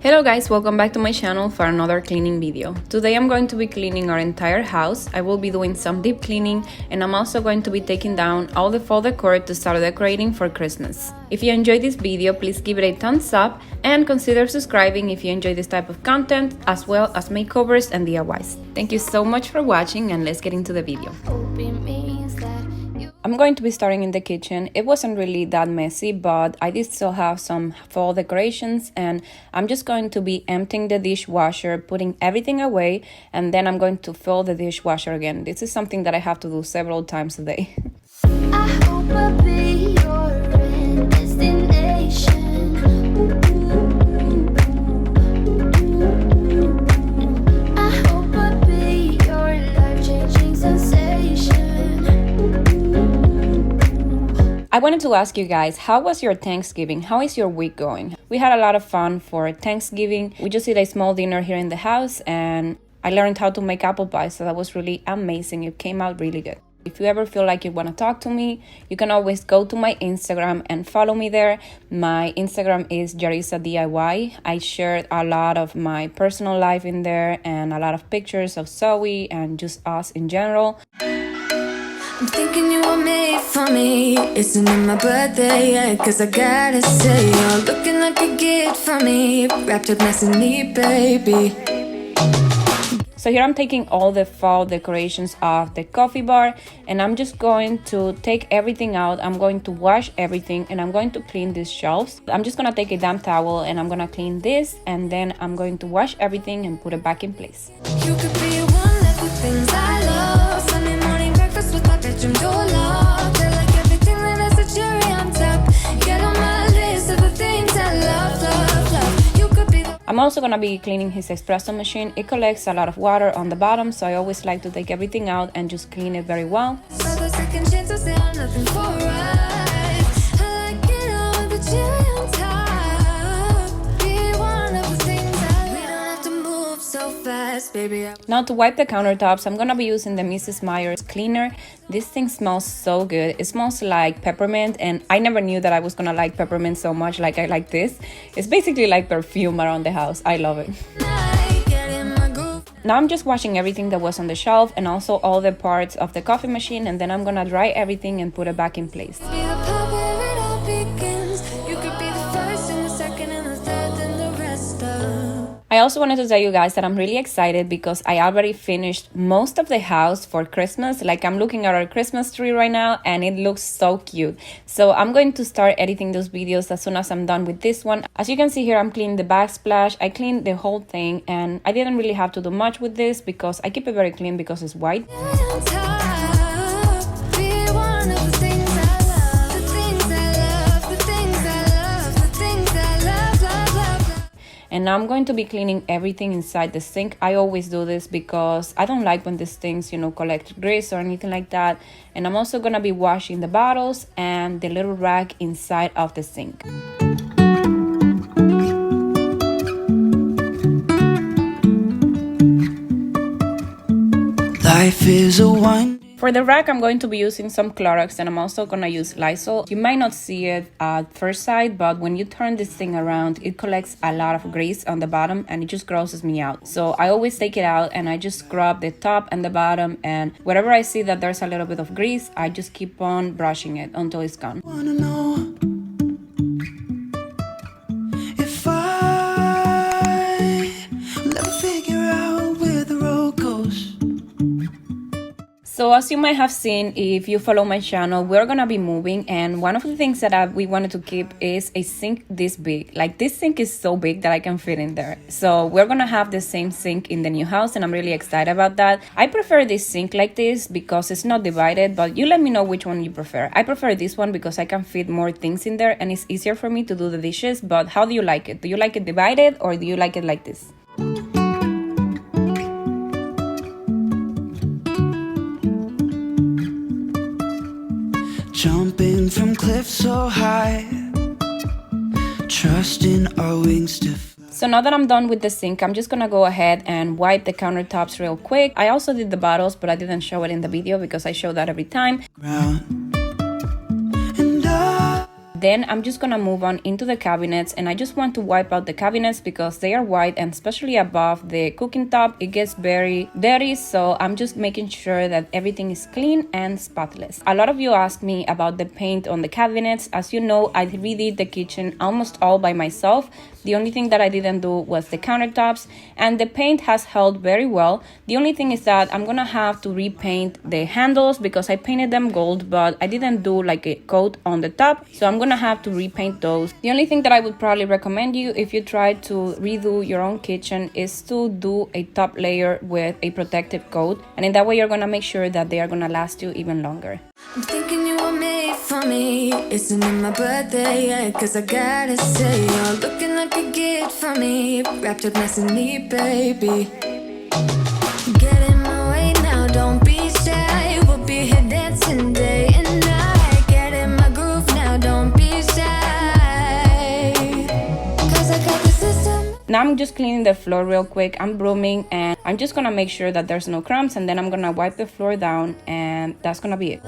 Hello guys, welcome back to my channel for another cleaning video. Today I'm going to be cleaning our entire house. I will be doing some deep cleaning and I'm also going to be taking down all the fall decor to start decorating for Christmas. If you enjoyed this video, please give it a thumbs up and consider subscribing if you enjoy this type of content as well as makeovers and DIYs. Thank you so much for watching and let's get into the video. I'm going to be starting in the kitchen. It wasn't really that messy, but I did still have some fall decorations and I'm just going to be emptying the dishwasher, putting everything away, and then I'm going to fill the dishwasher again. This is something that I have to do several times a day. I hope I'll be your end destination. I hope I'll be your life-changing sensation. I wanted to ask you guys, how was your Thanksgiving? How is your week going? We had a lot of fun for Thanksgiving. We just did a small dinner here in the house and I learned how to make apple pie, so that was really amazing. It came out really good. If you ever feel like you want to talk to me, you can always go to my Instagram and follow me there. My Instagram is Jarisa DIY. I shared a lot of my personal life in there and a lot of pictures of Zoe and just us in general. I'm thinking you were made for me. Isn't it my birthday yet? Cause I gotta say, you're looking like a gift for me. Wrapped up nice and neat, baby. So here I'm taking all the fall decorations off the coffee bar and I'm just going to take everything out. I'm going to wash everything and I'm going to clean these shelves. I'm just gonna take a damp towel and I'm gonna clean this and then I'm going to wash everything and put it back in place. You could be one of the things I love. Sunday morning breakfast with my bedroom door locked. I like everything that has a cherry on top. Get on my list of the things I love, love, love. You could be the I'm also gonna be cleaning his espresso machine. It collects a lot of water on the bottom, so I always like to take everything out and just clean it very well. so the second chances, they are nothing for us. I like it all with the cherry on top. Be one of the things I love. We don't have to move so fast, baby. Now to wipe the countertops, I'm gonna be using the Mrs. Meyer's cleaner. This thing smells so good. It smells like peppermint and I never knew that I was gonna like peppermint so much like I like this. It's basically like perfume around the house. I love it. Now I'm just washing everything that was on the shelf and also all the parts of the coffee machine, and then I'm gonna dry everything and put it back in place. Be the part where it all begins. You could be the first and the second and the third and the rest of. I also wanted to tell you guys that I'm really excited because I already finished most of the house for Christmas. Like, I'm looking at our Christmas tree right now and it looks so cute. So I'm going to start editing those videos as soon as I'm done with this one. As you can see here, I'm cleaning the backsplash. I cleaned the whole thing and I didn't really have to do much with this because I keep it very clean because it's white. On top, be one of the things I love. The things I love, the things I love, the things I love, love, love, love. And now I'm going to be cleaning everything inside the sink. I always do this because I don't like when these things, collect grease or anything like that. And I'm also going to be washing the bottles and the little rack inside of the sink. Life is a wine. For the rack, I'm going to be using some Clorox and I'm also going to use Lysol. You might not see it at first sight, but when you turn this thing around, it collects a lot of grease on the bottom and it just grosses me out. So I always take it out and I just scrub the top and the bottom, and wherever I see that there's a little bit of grease, I just keep on brushing it until it's gone. Wanna know if I'll ever figure out where the road goes. So as you might have seen, if you follow my channel, we're gonna be moving, and one of the things that we wanted to keep is a sink this big. Like, this sink is so big that I can fit in there. So we're gonna have the same sink in the new house and I'm really excited about that. I prefer this sink like this because it's not divided, but you let me know which one you prefer. I prefer this one because I can fit more things in there and it's easier for me to do the dishes. But how do you like it? Do you like it divided or do you like it like this? Jumping from cliffs so high, trusting our wings to So now that I'm done with the sink, I'm just gonna go ahead and wipe the countertops real quick. I also did the bottles, but I didn't show it in the video because I show that every time. ground. And I Then I'm just gonna move on into the cabinets, and I just want to wipe out the cabinets because they are white, and especially above the cooking top it gets very dirty, so I'm just making sure that everything is clean and spotless. A lot of you asked me about the paint on the cabinets. As you know, I redid the kitchen almost all by myself. The only thing that I didn't do was the countertops, and the paint has held very well. The only thing is that I'm gonna have to repaint the handles because I painted them gold, but I didn't do like a coat on the top, so I'm gonna have to repaint those. The only thing that I would probably recommend you if you try to redo your own kitchen is to do a top layer with a protective coat, and in that way you're gonna make sure that they are gonna last you even longer. I'm thinking you were made for me. Isn't it my birthday yet? Cause I gotta say, you're looking like a gift for me. Wrapped up nice and neat, baby. Get in my way now, don't be shy. We'll be here dancing day and night. Get in my groove now, don't be shy. Cause I got the system. Now I'm just cleaning the floor real quick. I'm brooming, and I'm just gonna make sure that there's no crumbs, and then I'm gonna wipe the floor down, and that's gonna be it.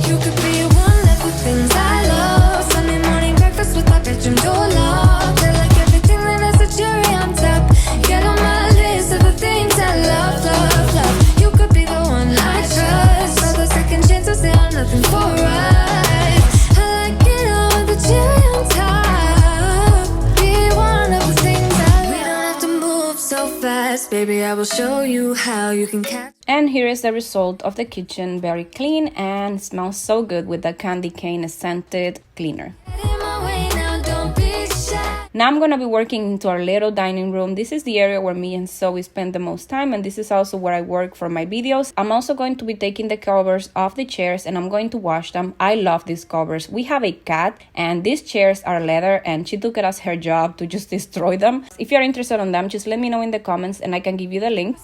You could be one of the things I love. Sunday morning breakfast with my bedroom door locked. I like everything that has a cherry on top. Get on my list of the things I love, love, love. You could be the one I trust. All the second chances, they are nothing for us. I like it all with the cherry on top. Be one of the things I love. We don't have to move so fast, baby. I will show you how you can catch. And here is the result of the kitchen, very clean and smells so good with the candy cane scented cleaner. Get in my way now, don't be shy. Now I'm gonna be working into our little dining room. This is the area where me and Zoe spend the most time, and this is also where I work for my videos. I'm also going to be taking the covers off the chairs, and I'm going to wash them. I love these covers. We have a cat, and these chairs are leather, and she took it as her job to just destroy them. If you're interested in them, just let me know in the comments and I can give you the link.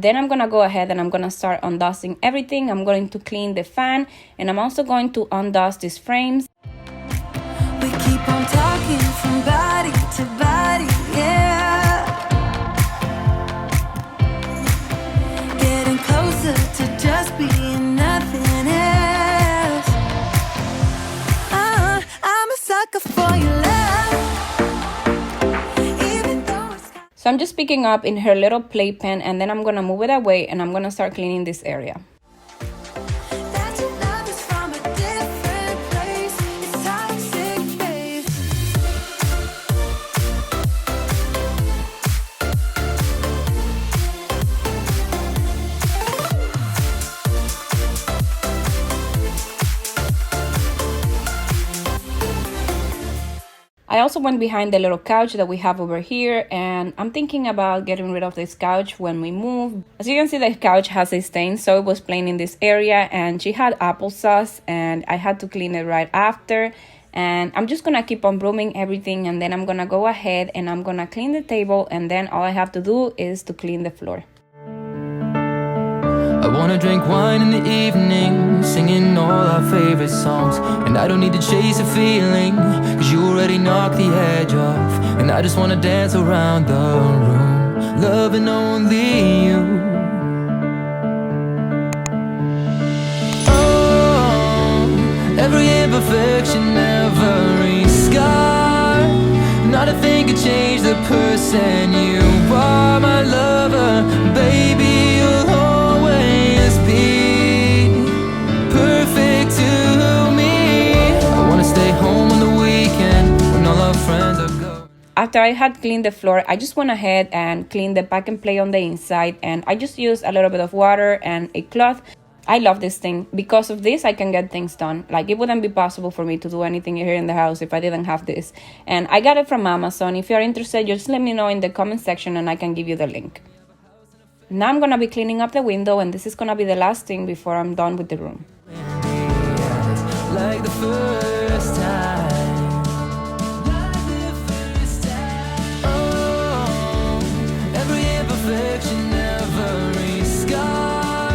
Then I'm gonna go ahead and I'm gonna start undusting everything. I'm going to clean the fan, and I'm also going to undust these frames. We keep on talking from body to body, yeah. Getting closer to just being nothing else. I'm a sucker for your love. Even though it's So I'm just picking up in her little playpen, and then I'm gonna move it away, and I'm gonna start cleaning this area. that your love is from a different place. It's toxic, babe. I also went behind the little couch that we have over here, and I'm thinking about getting rid of this couch when we move. As you can see, the couch has a stain, so it was playing in this area, and she had applesauce, and I had to clean it right after. And I'm just gonna keep on brooming everything, and then I'm gonna go ahead and I'm gonna clean the table, and then all I have to do is to clean the floor. I wanna drink wine in the evening, singing all our favorite songs. And I don't need to chase a feeling, cause you already knocked the edge off. And I just wanna dance around the room, loving only you. Oh, every imperfection, every scar. Not a thing could change the person you are, my lover. Baby, you'll always be perfect to me. I wanna stay home on the weekend when all our friends are gone. After I had cleaned the floor, I just went ahead and cleaned the pack and play on the inside, and I just used a little bit of water and a cloth. I love this thing. Because of this, I can get things done. Like, it wouldn't be possible for me to do anything here in the house if I didn't have this. And I got it from Amazon. If you're interested, just let me know in the comment section and I can give you the link. Now I'm gonna be cleaning up the window, and this is gonna be the last thing before I'm done with the room. Like the first time. Oh, every imperfection, every scar.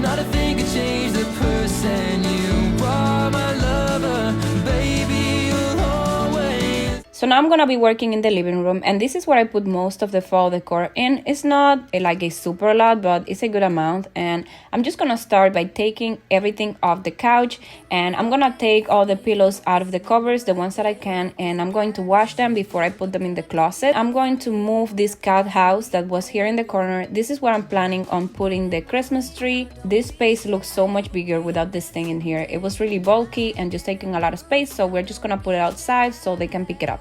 Not a thing could change the person you are, my lover. Baby, you'll always. So So now I'm gonna be working in the living room, and this is where I put most of the fall decor in. It's not like a super lot, but it's a good amount. And I'm just gonna start by taking everything off the couch, and I'm gonna take all the pillows out of the covers, the ones that I can, and I'm going to wash them before I put them in the closet. I'm going to move this cat house that was here in the corner. This is where I'm planning on putting the Christmas tree. This space looks so much bigger without this thing in here. It was really bulky and just taking a lot of space, so we're just gonna put it outside so they can pick it up.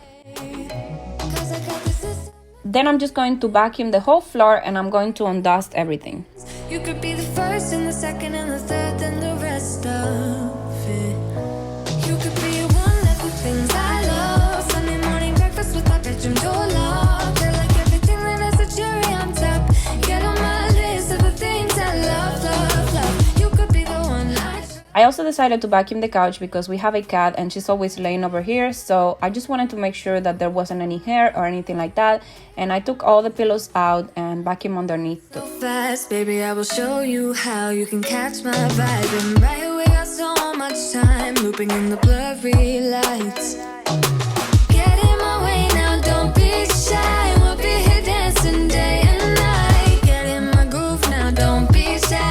Then I'm just going to vacuum the whole floor, and I'm going to undust everything. You could be the first and the second and the third and the rest of it. You could be one of the things I love. Sunday morning breakfast with my bedroom door locked. I like everything that has a cherry on top. Get on my list of the things I love, love, love. You could be the one I also decided to vacuum the couch because we have a cat and she's always laying over here, so I just wanted to make sure that there wasn't any hair or anything like that, and I took all the pillows out and vacuum underneath too. so fast, baby. I will show you how you can catch my vibe. And right away, got so much time looping in the blurry lights. Get in my way now, don't be shy. We'll be here dancing day and night. Get in my groove now, don't be shy.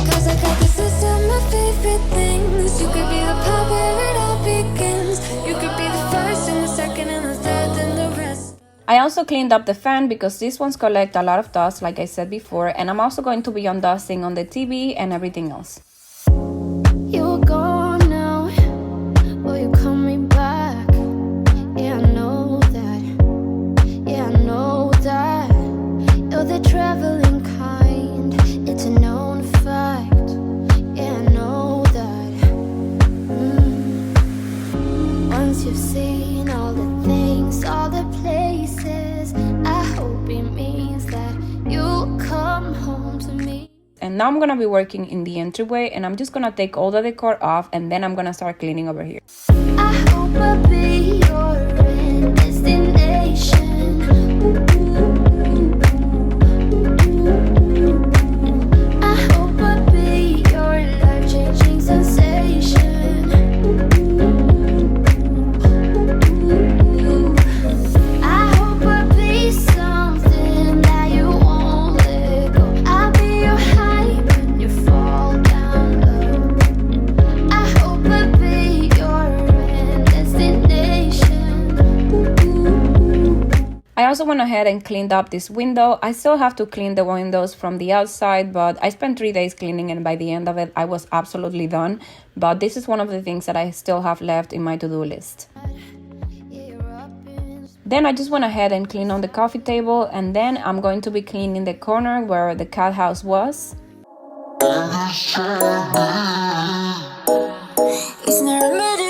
Cause I got this list of my favorite things. You could be the part where it all begins. You could be the first and the second and the third and the rest. I also cleaned up the fan because these ones collect a lot of dust, like I said before, and I'm also going to be undusting on the TV and everything else. You're gone now. Will you coming back? Yeah, I know that. Yeah, I know that. You're the traveling kind. It's a known fact. Yeah, I know that. Once you've seen all the things, all the places, I hope it means that you'll come home to me. And now I'm gonna be working in the entryway, and I'm just gonna take all the decor off, and then I'm gonna start cleaning over here. I hope I'll be your end destination. I hope I'll be your life-changing sensation. I hope I'll be something that you won't let go. I'll be your high when you fall down low. I hope I'll be your end destination. I also went ahead and cleaned up this window. I still have to clean the windows from the outside, but I spent 3 days cleaning, and by the end of it, I was absolutely done. But this is one of the things that I still have left in my to-do list. Then I just went ahead and cleaned on the coffee table, and then I'm going to be cleaning the corner where the cat house was. It's not a matter.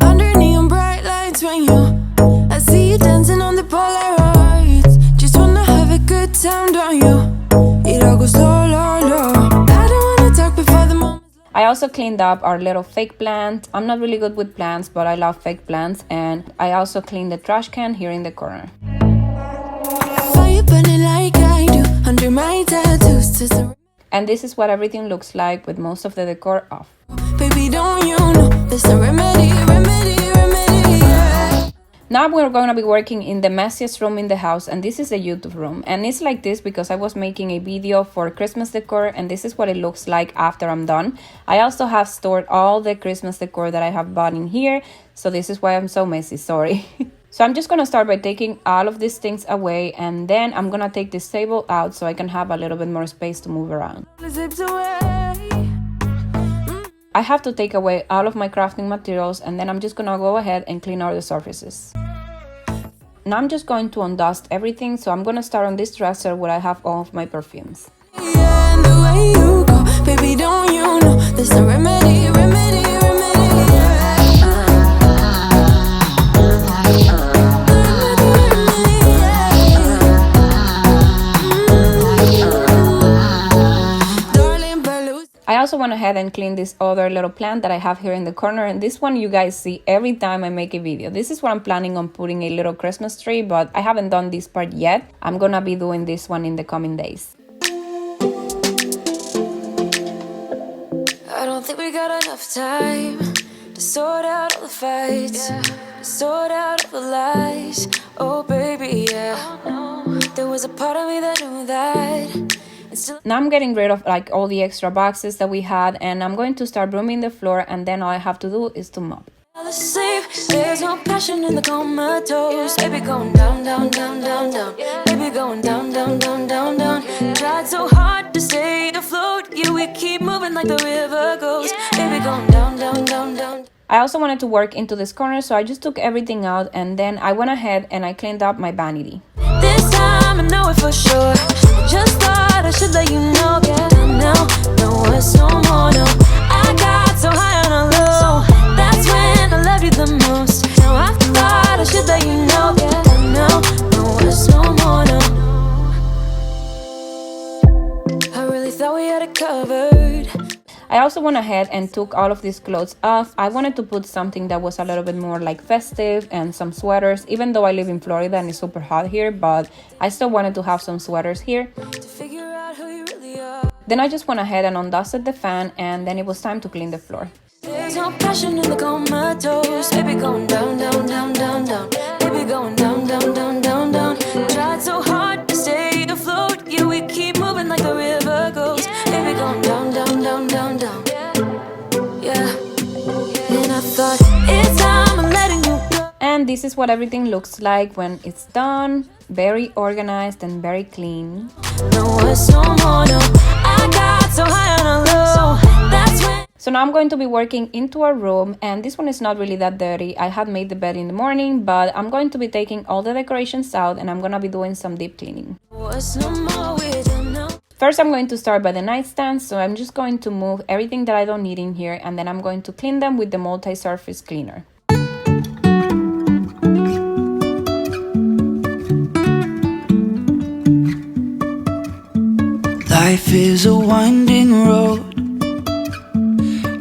Under neon bright lights when I see you dancing on the Polaroids. Just wanna have a good time, don't you? It all goes low, low, low. I don't wanna talk before the moment. I also cleaned up our little fake plant. I'm not really good with plants, but I love fake plants. And I also cleaned the trash can here in the corner. Fire burning like I do under my tattoos. And this is what everything looks like with most of the decor off. Baby, don't you know there's a remedy, yeah. Now we're going to be working in the messiest room in the house, and this is the YouTube room. And it's like this because I was making a video for Christmas decor, and this is what it looks like after I'm done. I also have stored all the Christmas decor that I have bought in here, so this is why I'm so messy, sorry. So I'm just going to start by taking all of these things away, and then I'm going to take this table out so I can have a little bit more space to move around. Zips away. I have to take away all of my crafting materials, and then I'm just gonna go ahead and clean all the surfaces. Now I'm just going to undust everything, so I'm gonna start on this dresser where I have all of my perfumes. Yeah, and the way you go, baby, don't you know there's a remedy, I also went ahead and cleaned this other little plant that I have here in the corner, and this one you guys see every time I make a video. This is what I'm planning on putting a little Christmas tree, but I haven't done this part yet. I'm gonna be doing this one in the coming days. think we got enough time to sort out all the fights, sort out all the lies. Oh baby, yeah. There was a part of me that knew that. Now I'm getting rid of like all the extra boxes that we had, and I'm going to start brooming the floor, and then all I have to do is to mop. There's no passion in the comatose. Baby going down, down, down, down, down. Baby going down, down, down, down, down. Tried so hard to stay afloat. Yeah, we keep moving like the river goes. Baby going down, down, down, down. I also wanted to work into this corner, so I just took everything out, and then I went ahead and I cleaned up my vanity. This time I know it for sure. I just thought I should let you know. Yeah, now, no, it's no more, no. I got so high on a low. That's when I loved you the most. Now I thought I should let you know. Yeah, now, no, it's no more, no. I really thought we had it covered. I also went ahead and took all of these clothes off. I wanted to put something that was a little bit more like festive and some sweaters, even though I live in Florida and it's super hot here, but I still wanted to have some sweaters here. To figure out who you really are. Then I just went ahead and undusted the fan, and then it was time to clean the floor. There's no passion in the comatose. Baby going down, down, down, down, down. Baby going down, down, down, down, down. Tried so hard to stay afloat. Yeah, we keep moving like the river goes. Baby going down, down, down, down, down. Yeah. And I thought it's time I'm letting you go. And this is what everything looks like when it's done. Very organized and very clean. No, it's no more, no. I got so high on a low. That's when. So now I'm going to be working into our room, and this one is not really that dirty. I had made the bed in the morning, but I'm going to be taking all the decorations out, and I'm gonna be doing some deep cleaning. What's no more with them, no. First, I'm going to start by the nightstand, so I'm just going to move everything that I don't need in here, and then I'm going to clean them with the multi-surface cleaner. Life is a winding road,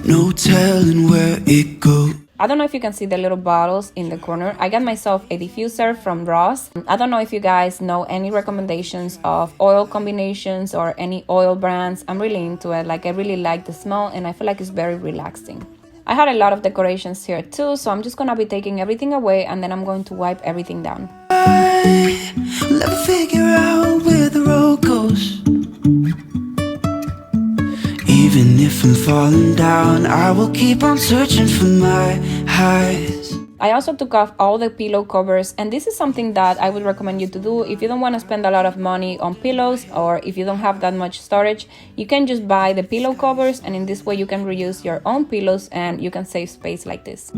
no telling where it goes. I don't know if you can see the little bottles in the corner. I got myself a diffuser from Ross. I don't know if you guys know any recommendations of oil combinations or any oil brands. I'm really into it. Like, I really like the smell, and I feel like it's very relaxing. I had a lot of decorations here too, so I'm just gonna be taking everything away, and then I'm going to wipe everything down. I'll never figure out where the road goes. Even if I'm falling down, I will keep on searching for my highs. I also took off all the pillow covers, and this is something that I would recommend you to do if you don't want to spend a lot of money on pillows, or if you don't have that much storage. You can just buy the pillow covers, and in this way you can reuse your own pillows and you can save space like this.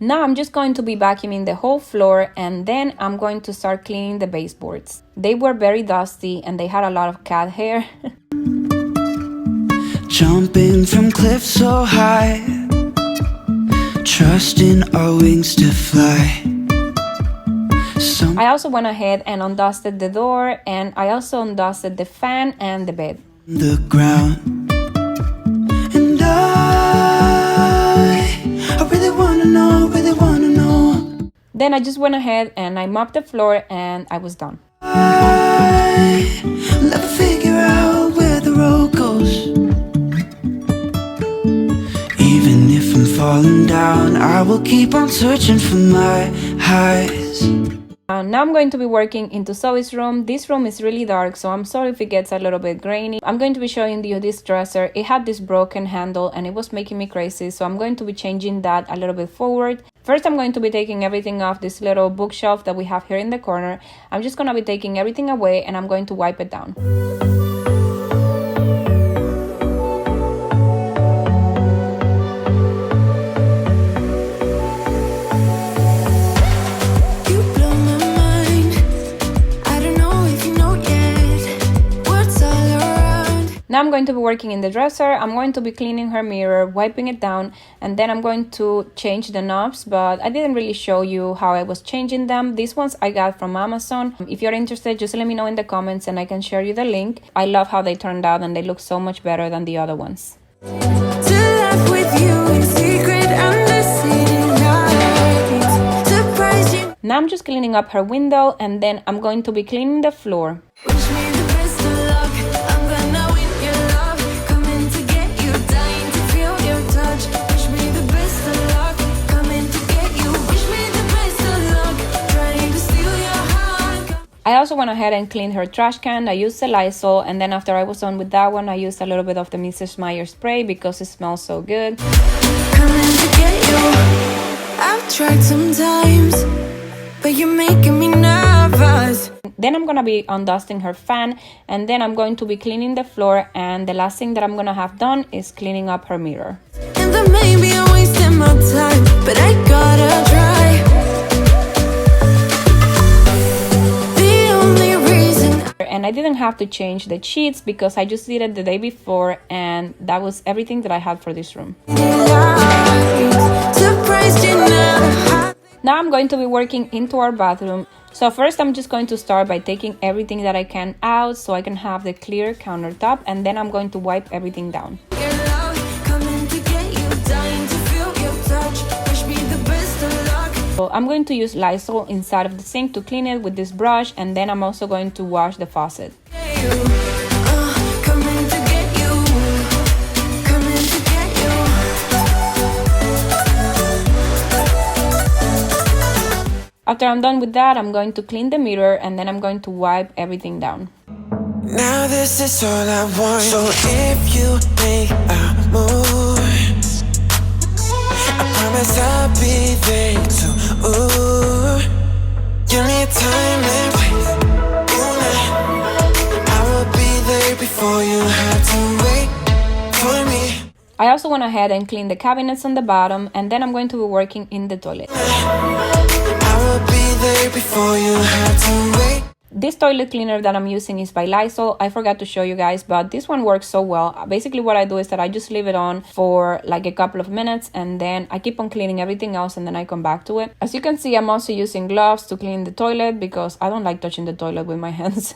Now I'm just going to be vacuuming the whole floor, and then I'm going to start cleaning the baseboards. They were very dusty and they had a lot of cat hair. Jumping from cliffs so high, trusting our wings to fly. I also went ahead and undusted the door, and I also undusted the fan and the bed. The ground. And I really wanna know, really wanna know. Then I just went ahead and I mopped the floor, and I was done. I'll never figure out where the road goes. Even if I'm falling down, I will keep on searching for my highs. Now I'm going to be working into Zoe's room. This room is really dark, so I'm sorry if it gets a little bit grainy. I'm going to be showing you this dresser. It had this broken handle and it was making me crazy, so I'm going to be changing that a little bit forward. First, I'm going to be taking everything off this little bookshelf that we have here in the corner. I'm just going to be taking everything away, and I'm going to wipe it down. Now I'm going to be working in the dresser. I'm going to be cleaning her mirror, wiping it down, and then I'm going to change the knobs, but I didn't really show you how I was changing them. These ones I got from Amazon. If you're interested, just let me know in the comments and I can share you the link. I love how they turned out and they look so much better than the other ones. Now I'm just cleaning up her window, and then I'm going to be cleaning the floor. Wish me the best of luck. I'm gonna win your love. Come into I also went ahead and cleaned her trash can. I used the Lysol, and then after I was done with that one, I used a little bit of the Mrs. Meyer spray because it smells so good. Coming to get you. I've tried sometimes, but you're making me nervous. Then I'm gonna be undusting her fan, and then I'm going to be cleaning the floor, and the last thing that I'm gonna have done is cleaning up her mirror. And then maybe I'm wasting my time, but I gotta try. The only reason. And I didn't have to change the sheets because I just did it the day before, and that was everything that I had for this room. Surprised you never. Now I'm going to be working into our bathroom. So first I'm just going to start by taking everything that I can out so I can have the clear countertop, and then I'm going to wipe everything down. Your love, coming to get you, dying to feel your touch. Wish me the best of luck. So I'm going to use Lysol inside of the sink to clean it with this brush, and then I'm also going to wash the faucet. Coming to get you, coming to get you. After I'm done with that, I'm going to clean the mirror, and then I'm going to wipe everything down. Now this is all I want. So if you make a move, I promise I'll be there too. Ooh, give me time and place. I will be there before you have to wait for me. I also went ahead and cleaned the cabinets on the bottom, and then I'm going to be working in the toilet. I will be there before you have to wait. This toilet cleaner that I'm using is by Lysol. I forgot to show you guys, but this one works so well. Basically what I do is that I just leave it on for like a couple of minutes, and then I keep on cleaning everything else, and then I come back to it. As you can see, I'm also using gloves to clean the toilet because I don't like touching the toilet with my hands.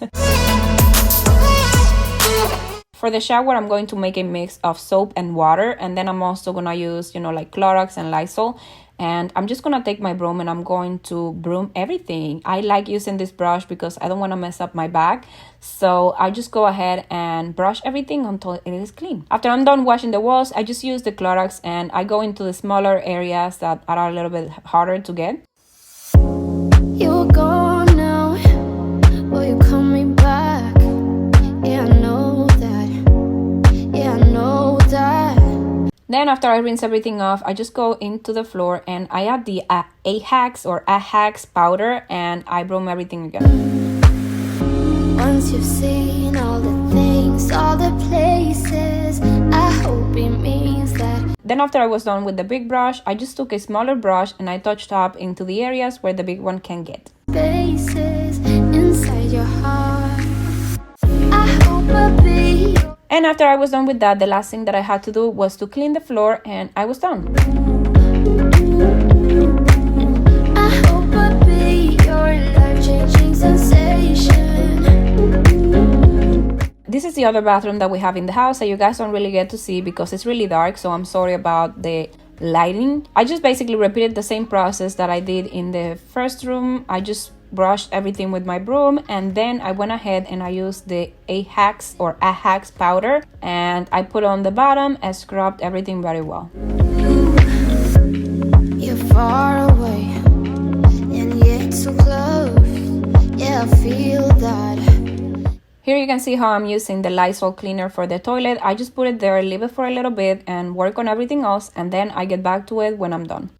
For the shower, I'm going to make a mix of soap and water, and then I'm also gonna use, like Clorox and Lysol. And I'm just gonna take my broom and I'm going to broom everything. I like using this brush because I don't want to mess up my bag. So I just go ahead and brush everything until it is clean. After I'm done washing the walls, I just use the Clorox and I go into the smaller areas that are a little bit harder to get. You're gone now. Will you coming back? Yeah, I know that. Yeah, I know that. Then after I rinse everything off, I just go into the floor and I add the Ajax or Ajax powder and I broom everything again. Once you've seen all the things, all the places, I hope it means that. Then after I was done with the big brush, I just took a smaller brush and I touched up into the areas where the big one can get. Spaces inside your heart. I hope I'll be. And after I was done with that, the last thing that I had to do was to clean the floor and I was done. I hope I'll be your life-changing sensation. This is the other bathroom that we have in the house that you guys don't really get to see because it's really dark, so I'm sorry about the lighting. I just basically repeated the same process that I did in the first room. I just brushed everything with my broom and then I went ahead and I used the Ajax or Ajax powder and I put on the bottom and scrubbed everything very well. You're far away and yet so close. Yeah, I feel that. Here you can see how I'm using the Lysol cleaner for the toilet. I just put it there, leave it for a little bit and work on everything else, and then I get back to it when I'm done.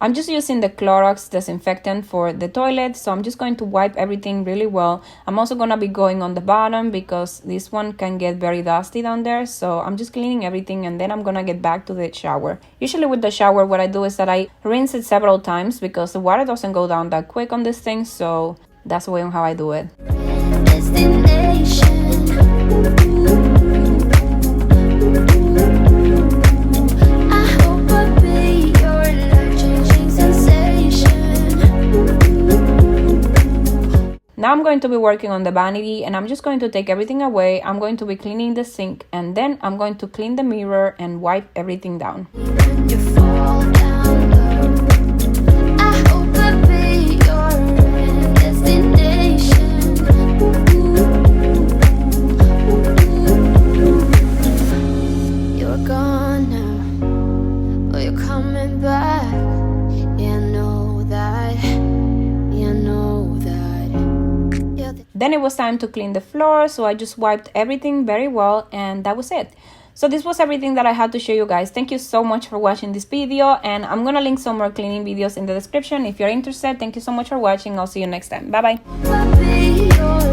I'm just using the Clorox disinfectant for the toilet, so I'm just going to wipe everything really well. I'm also going to be going on the bottom because this one can get very dusty down there, so I'm just cleaning everything and then I'm going to get back to the shower. Usually with the shower, what I do is that I rinse it several times because the water doesn't go down that quick on this thing, so that's the way on how I do it. Destination. Now I'm going to be working on the vanity and I'm just going to take everything away. I'm going to be cleaning the sink and then I'm going to clean the mirror and wipe everything down. You fall down low. I hope I'll be your destination. You're gone now, but you're coming back. Yeah, I know that. Then it was time to clean the floor, so I just wiped everything very well, and that was it. So this was everything that I had to show you guys. Thank you so much for watching this video, and I'm gonna link some more cleaning videos in the description if you're interested. Thank you so much for watching. I'll see you next time. Bye bye.